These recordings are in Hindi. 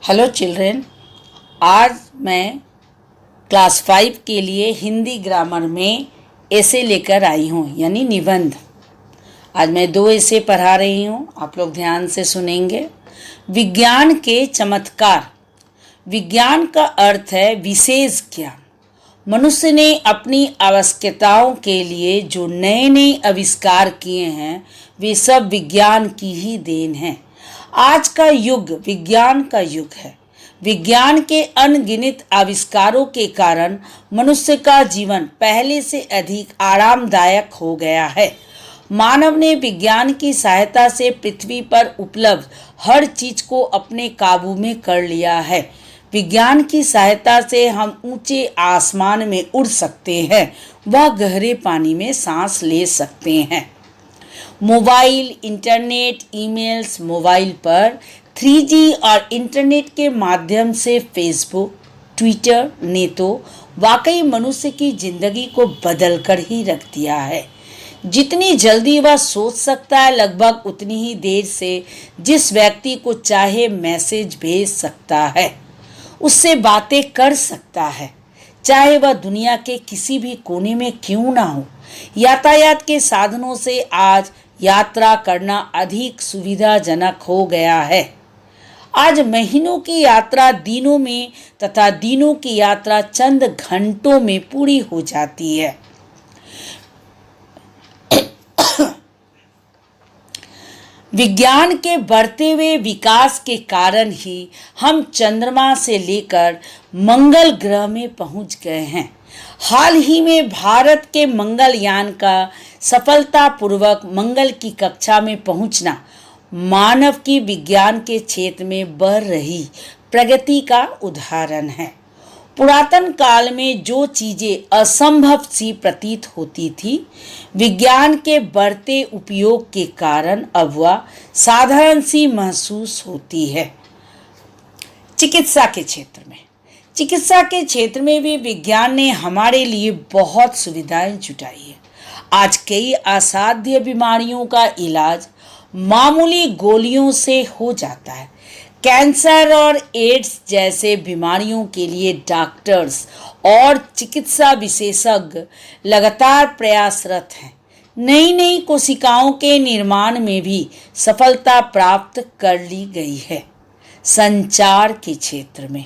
हेलो चिल्ड्रेन, आज मैं क्लास 5 के लिए हिंदी ग्रामर में ऐसे लेकर आई हूँ, यानी निबंध। आज मैं 2 ऐसे पढ़ा रही हूँ, आप लोग ध्यान से सुनेंगे। विज्ञान के चमत्कार। विज्ञान का अर्थ है विशेष ज्ञान। मनुष्य ने अपनी आवश्यकताओं के लिए जो नए नए आविष्कार किए हैं, वे सब विज्ञान की ही देन है। आज का युग विज्ञान का युग है। विज्ञान के अनगिनत आविष्कारों के कारण मनुष्य का जीवन पहले से अधिक आरामदायक हो गया है। मानव ने विज्ञान की सहायता से पृथ्वी पर उपलब्ध हर चीज को अपने काबू में कर लिया है। विज्ञान की सहायता से हम ऊंचे आसमान में उड़ सकते हैं, व गहरे पानी में सांस ले सकते हैं। मोबाइल, इंटरनेट, ईमेल्स, मोबाइल पर 3G और इंटरनेट के माध्यम से फेसबुक, ट्विटर ने तो वाकई मनुष्य की जिंदगी को बदल कर ही रख दिया है। जितनी जल्दी वह सोच सकता है, लगभग उतनी ही देर से जिस व्यक्ति को चाहे मैसेज भेज सकता है, उससे बातें कर सकता है, चाहे वह दुनिया के किसी भी कोने में क्यों ना हो। यातायात के साधनों से आज यात्रा करना अधिक सुविधाजनक हो गया है। आज महीनों की यात्रा दिनों में तथा दिनों की यात्रा चंद घंटों में पूरी हो जाती है। विज्ञान के बढ़ते हुए विकास के कारण ही हम चंद्रमा से लेकर मंगल ग्रह में पहुंच गए हैं। हाल ही में भारत के मंगलयान का सफलतापूर्वक मंगल की कक्षा में पहुंचना मानव की विज्ञान के क्षेत्र में बढ़ रही प्रगति का उदाहरण है। पुरातन काल में जो चीजें असंभव सी प्रतीत होती थी, विज्ञान के बढ़ते उपयोग के कारण अब वह साधारण सी महसूस होती है। चिकित्सा के क्षेत्र में भी विज्ञान ने हमारे लिए बहुत सुविधाएं जुटाई है। आज कई असाध्य बीमारियों का इलाज मामूली गोलियों से हो जाता है। कैंसर और एड्स जैसे बीमारियों के लिए डॉक्टर्स और चिकित्सा विशेषज्ञ लगातार प्रयासरत हैं। नई नई कोशिकाओं के निर्माण में भी सफलता प्राप्त कर ली गई है। संचार के क्षेत्र में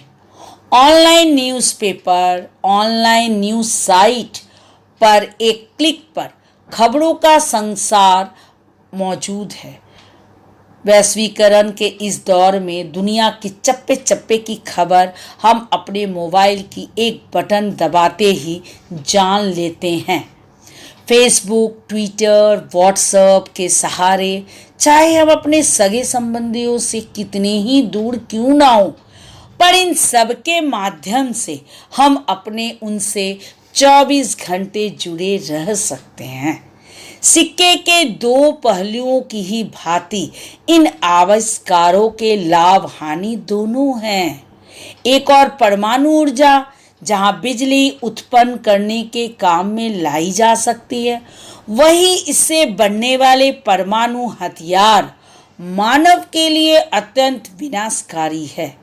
online newspaper, online news site पर एक क्लिक पर खबरों का संसार मौजूद है। वैश्वीकरण के इस दौर में दुनिया की चप्पे चप्पे की खबर हम अपने मोबाइल की एक बटन दबाते ही जान लेते हैं। फेसबुक, ट्विटर, व्हाट्सएप के सहारे चाहे हम अपने सगे संबंधियों से कितने ही दूर क्यों ना हो, पर इन सब के माध्यम से हम अपने उनसे 24 घंटे जुड़े रह सकते हैं। सिक्के के 2 पहलुओं की ही भांति इन आविष्कारों के लाभ हानि दोनों हैं। एक और परमाणु ऊर्जा, जहां बिजली उत्पन्न करने के काम में लाई जा सकती है, वही इससे बनने वाले परमाणु हथियार मानव के लिए अत्यंत विनाशकारी है।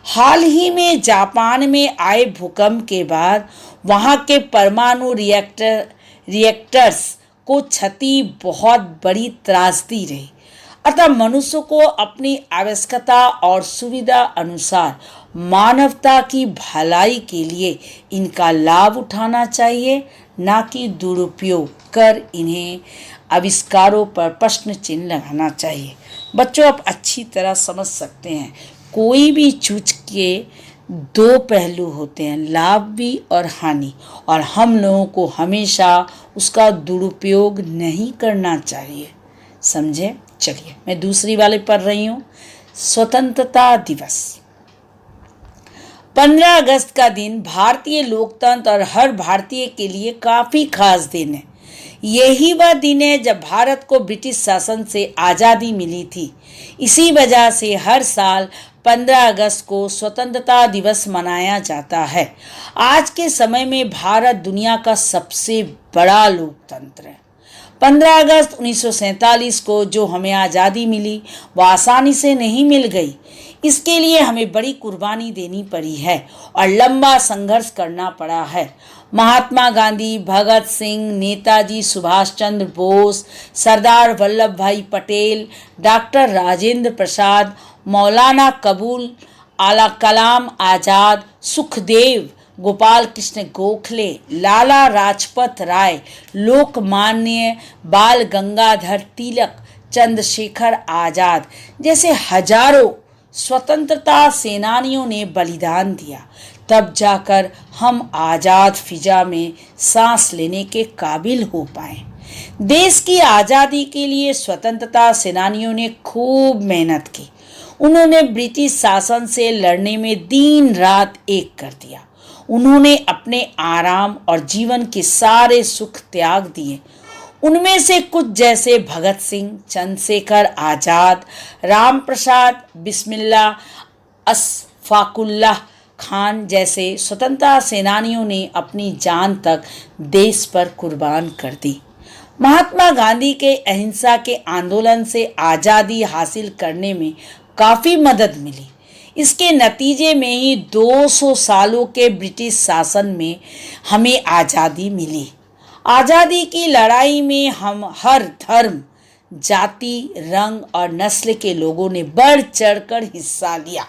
हाल ही में जापान में आए भूकंप के बाद वहां के परमाणु रिएक्टर्स को क्षति बहुत बड़ी त्रासदी रही। अतः मनुष्य को अपनी आवश्यकता और सुविधा अनुसार मानवता की भलाई के लिए इनका लाभ उठाना चाहिए, ना कि दुरुपयोग कर इन्हें आविष्कारों पर प्रश्न चिन्ह लगाना चाहिए। बच्चों, आप अच्छी तरह समझ सकते हैं, कोई भी चीज के 2 पहलू होते हैं, लाभ भी और हानि, और हम लोगों को हमेशा उसका दुरुपयोग नहीं करना चाहिए। समझे? चलिए, मैं दूसरी वाले पढ़ रही हूँ। स्वतंत्रता दिवस। 15 अगस्त का दिन भारतीय लोकतंत्र और हर भारतीय के लिए काफी खास दिन है। यही वह दिन है जब भारत को ब्रिटिश शासन से आज़ादी मिली थी। इसी वजह से हर साल 15 अगस्त को स्वतंत्रता दिवस मनाया जाता है। आज के समय में भारत दुनिया का सबसे बड़ा लोकतंत्र है। 15 अगस्त 1947 को जो हमें आज़ादी मिली वो आसानी से नहीं मिल गई। इसके लिए हमें बड़ी कुर्बानी देनी पड़ी है और लंबा संघर्ष करना पड़ा है। महात्मा गांधी, भगत सिंह, नेताजी सुभाष चंद्र बोस, सरदार वल्लभ भाई पटेल, डॉक्टर राजेंद्र प्रसाद, मौलाना कबूल, आला कलाम आज़ाद, सुखदेव, गोपाल कृष्ण गोखले, लाला लाजपत राय, लोकमान्य बाल गंगाधर तिलक, चंद्रशेखर आज़ाद जैसे हजारों स्वतंत्रता सेनानियों ने बलिदान दिया, तब जाकर हम आज़ाद फिजा में सांस लेने के काबिल हो पाए। देश की आज़ादी के लिए स्वतंत्रता सेनानियों ने खूब मेहनत की। उन्होंने ब्रिटिश शासन से लड़ने में दिन रात एक कर दिया। उन्होंने अपने आराम और जीवन के सारे सुख त्याग दिए। उनमें से कुछ जैसे भगत सिंह, चंद्रशेखर आज़ाद, राम प्रसाद बिस्मिल्ला, अशफाकुल्लाह खान जैसे स्वतंत्रता सेनानियों ने अपनी जान तक देश पर कुर्बान कर दी। महात्मा गांधी के अहिंसा के आंदोलन से आज़ादी हासिल करने में काफ़ी मदद मिली। इसके नतीजे में ही 200 सालों के ब्रिटिश शासन में हमें आज़ादी मिली। आज़ादी की लड़ाई में हम हर धर्म, जाति, रंग और नस्ल के लोगों ने बढ़ चढ़कर हिस्सा लिया।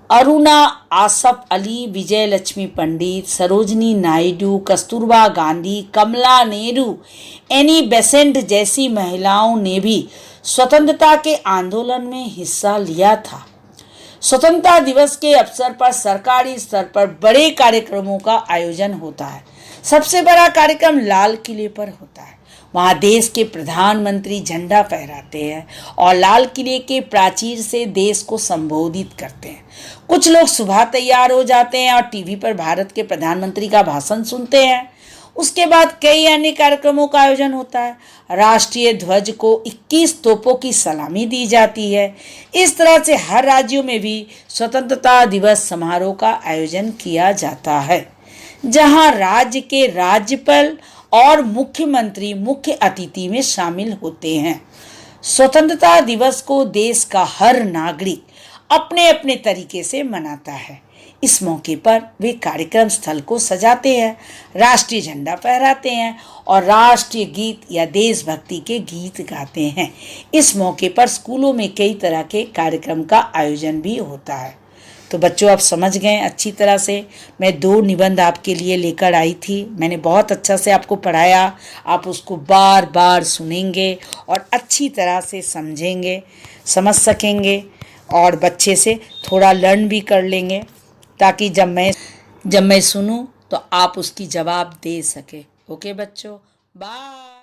अरुणा, आसफ अली, विजय लक्ष्मी पंडित, सरोजनी नायडू, कस्तूरबा गांधी, कमला नेहरू, एनी बेसेंट जैसी महिलाओं ने भी स्वतंत्रता के आंदोलन में हिस्सा लिया था। स्वतंत्रता दिवस के अवसर पर सरकारी स्तर पर बड़े कार्यक्रमों का आयोजन होता है। सबसे बड़ा कार्यक्रम लाल किले पर होता है। वहाँ देश के प्रधानमंत्री झंडा फहराते हैं और लाल किले के प्राचीर से देश को संबोधित करते हैं। कुछ लोग सुबह तैयार हो जाते हैं और टीवी पर भारत के प्रधानमंत्री का भाषण सुनते हैं। उसके बाद कई अन्य कार्यक्रमों का आयोजन होता है। राष्ट्रीय ध्वज को 21 तोपों की सलामी दी जाती है। इस तरह से हर राज्यों में भी स्वतंत्रता दिवस समारोह का आयोजन किया जाता है, जहां राज्य के राज्यपाल और मुख्यमंत्री मुख्य अतिथि में शामिल होते हैं। स्वतंत्रता दिवस को देश का हर नागरिक अपने अपने तरीके से मनाता है। इस मौके पर वे कार्यक्रम स्थल को सजाते हैं, राष्ट्रीय झंडा फहराते हैं और राष्ट्रीय गीत या देशभक्ति के गीत गाते हैं। इस मौके पर स्कूलों में कई तरह के कार्यक्रम का आयोजन भी होता है। तो बच्चों, आप समझ गए अच्छी तरह से। मैं 2 निबंध आपके लिए लेकर आई थी। मैंने बहुत अच्छा से आपको पढ़ाया। आप उसको बार बार सुनेंगे और अच्छी तरह से समझेंगे, समझ सकेंगे और बच्चे से थोड़ा लर्न भी कर लेंगे, ताकि जब मैं सुनूं तो आप उसकी जवाब दे सके। ओके बच्चों, बाय।